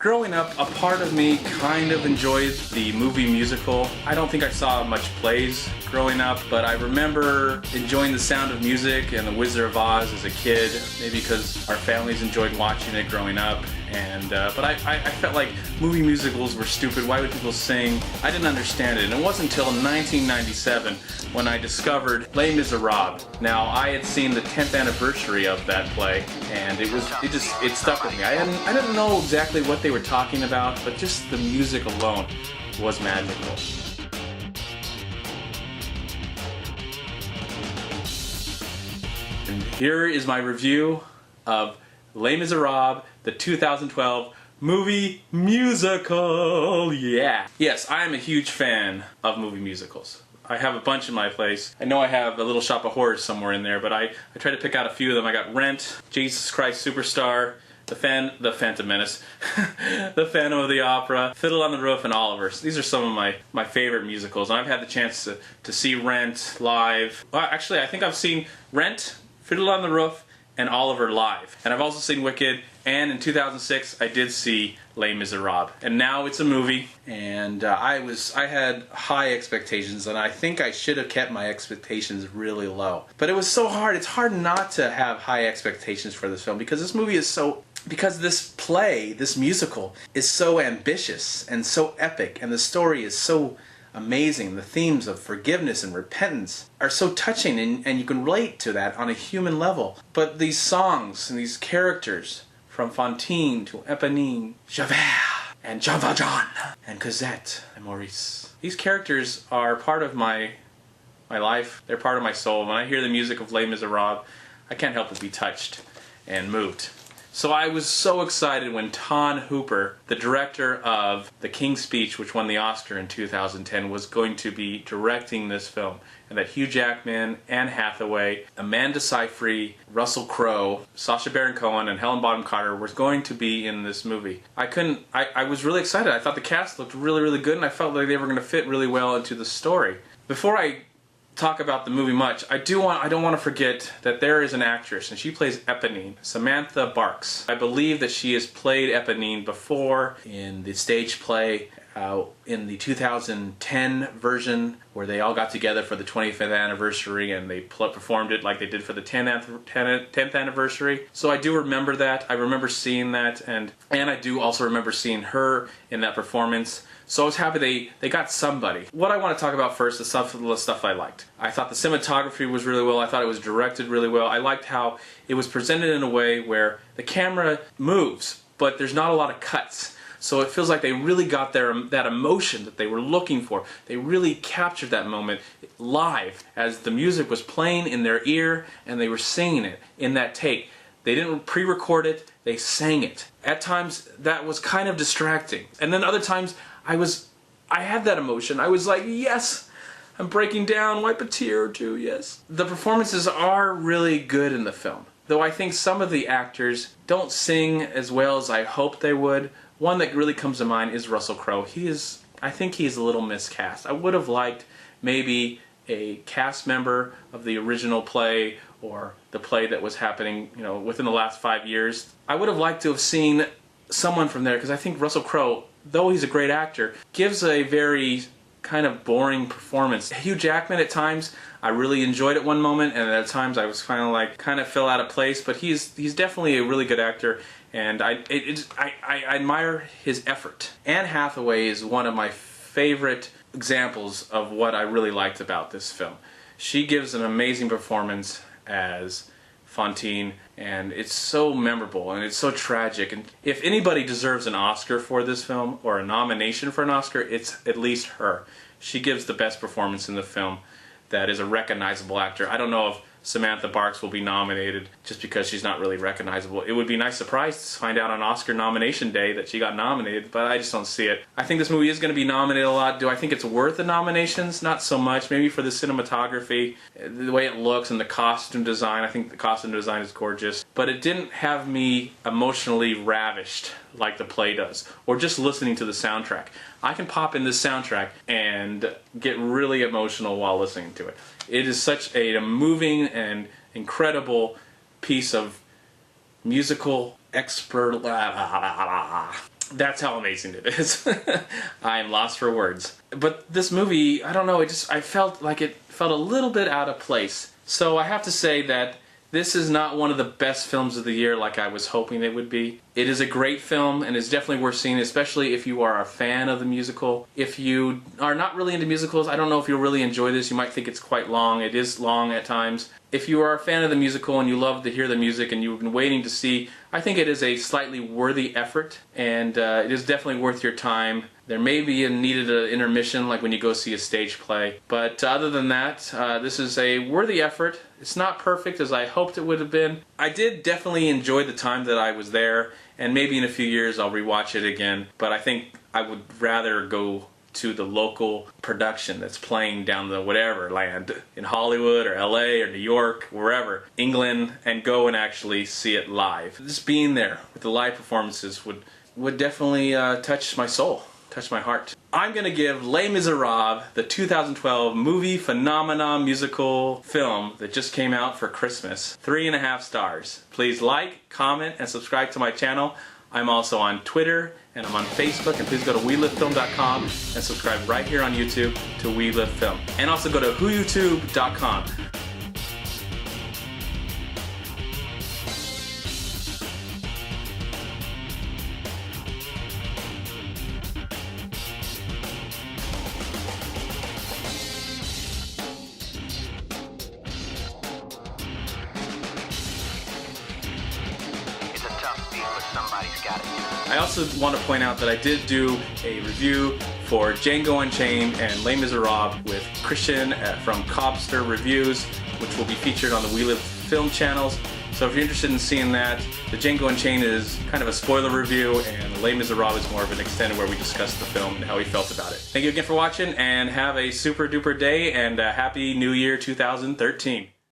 Growing up, a part of me kind of enjoyed the movie musical. I don't think I saw much plays growing up, but I remember enjoying The Sound of Music and The Wizard of Oz as a kid, maybe because our families enjoyed watching it growing up. But I felt like movie musicals were stupid. Why would people sing? I didn't understand it. And it wasn't until 1997 when I discovered Les Misérables. Now, I had seen the 10th anniversary of that play, and it stuck with me. I didn't know exactly what they were talking about, but just the music alone was magical. And here is my review of Les Misérables, the 2012 movie musical. Yeah. Yes, I am a huge fan of movie musicals. I have a bunch in my place. I know I have a Little Shop of Horrors somewhere in there, but I try to pick out a few of them. I got Rent, Jesus Christ Superstar, The Phantom Menace, The Phantom of the Opera, Fiddle on the Roof, and Oliver. These are some of my favorite musicals, and I've had the chance to see Rent live. Well, actually, I think I've seen Rent, Fiddle on the Roof, and Oliver live. And I've also seen Wicked, and in 2006 I did see Les Misérables. And now it's a movie, and I had high expectations, and I think I should have kept my expectations really low. But it was so hard. It's hard not to have high expectations for this film, because this movie is so... Because this play, this musical, is so ambitious and so epic, and the story is so amazing. The themes of forgiveness and repentance are so touching, and you can relate to that on a human level. But these songs and these characters, from Fantine to Eponine, Javert, and Jean Valjean, and Cosette, and Maurice. These characters are part of my life. They're part of my soul. When I hear the music of Les Misérables, I can't help but be touched and moved. So I was so excited when Todd Hooper, the director of The King's Speech, which won the Oscar in 2010, was going to be directing this film. And that Hugh Jackman, Anne Hathaway, Amanda Seyfried, Russell Crowe, Sacha Baron Cohen, and Helen Bonham Carter were going to be in this movie. I was really excited. I thought the cast looked really, really good, and I felt like they were going to fit really well into the story. Before I talk about the movie much, I don't want to forget that there is an actress, and she plays Eponine, Samantha Barks. I believe that she has played Eponine before in the stage play, in the 2010 version, where they all got together for the 25th anniversary and they performed it like they did for the 10th anniversary. So I do remember that. I remember seeing that, and I do also remember seeing her in that performance. So I was happy they got somebody. What I want to talk about first is the stuff I liked. I thought the cinematography was really well. I thought it was directed really well. I liked how it was presented in a way where the camera moves, but there's not a lot of cuts. So it feels like they really got that emotion that they were looking for. They really captured that moment live as the music was playing in their ear and they were singing it in that take. They didn't pre-record it, they sang it. At times that was kind of distracting. And then other times I had that emotion. I was like, yes, I'm breaking down, wipe a tear or two, yes. The performances are really good in the film, though I think some of the actors don't sing as well as I hoped they would. One that really comes to mind is Russell Crowe. I think he's a little miscast. I would have liked maybe a cast member of the original play or the play that was happening, within the last 5 years. I would have liked to have seen someone from there, because I think Russell Crowe, though he's a great actor, gives a very kind of boring performance. Hugh Jackman at times, I really enjoyed at one moment, and at times I was kind of fell out of place, but he's definitely a really good actor, and I admire his effort. Anne Hathaway is one of my favorite examples of what I really liked about this film. She gives an amazing performance as Fantine, and it's so memorable and it's so tragic. And if anybody deserves an Oscar for this film, or a nomination for an Oscar, it's at least her. She gives the best performance in the film. That is a recognizable actor. I don't know if Samantha Barks will be nominated just because she's not really recognizable. It would be a nice surprise to find out on Oscar nomination day that she got nominated, but I just don't see it. I think this movie is going to be nominated a lot. Do I think it's worth the nominations? Not so much. Maybe for the cinematography, the way it looks, and the costume design. I think the costume design is gorgeous. But it didn't have me emotionally ravished like the play does, or just listening to the soundtrack. I can pop in this soundtrack and get really emotional while listening to it. It is such a moving and incredible piece of musical That's how amazing it is. I am lost for words. But this movie, I don't know, I felt like it felt a little bit out of place. So I have to say that this is not one of the best films of the year like I was hoping it would be. It is a great film and is definitely worth seeing, especially if you are a fan of the musical. If you are not really into musicals, I don't know if you'll really enjoy this. You might think it's quite long. It is long at times. If you are a fan of the musical and you love to hear the music and you've been waiting to see, I think it is a slightly worthy effort, and it is definitely worth your time. There may be needed an intermission like when you go see a stage play, but other than that, this is a worthy effort. It's not perfect as I hoped it would have been. I did definitely enjoy the time that I was there, and maybe in a few years I'll rewatch it again, but I think I would rather go to the local production that's playing down the whatever land in Hollywood or LA or New York, wherever, England, and go and actually see it live. Just being there with the live performances would definitely touch my soul, touch my heart. I'm gonna give Les Misérables, the 2012 movie phenomenon musical film that just came out for Christmas, 3.5 stars. Please like, comment, and subscribe to my channel. I'm also on Twitter and I'm on Facebook, and please go to WeLiveFilm.com and subscribe right here on YouTube to We Live Film. And also go to WhoYouTube.com. I also want to point out that I did do a review for Django Unchained and Les Misérables with Christian from Cobster Reviews, which will be featured on the We Live Film channels. So if you're interested in seeing that, the Django Unchained is kind of a spoiler review, and Les Misérables is more of an extended where we discuss the film and how we felt about it. Thank you again for watching, and have a super duper day, and a happy New Year 2013.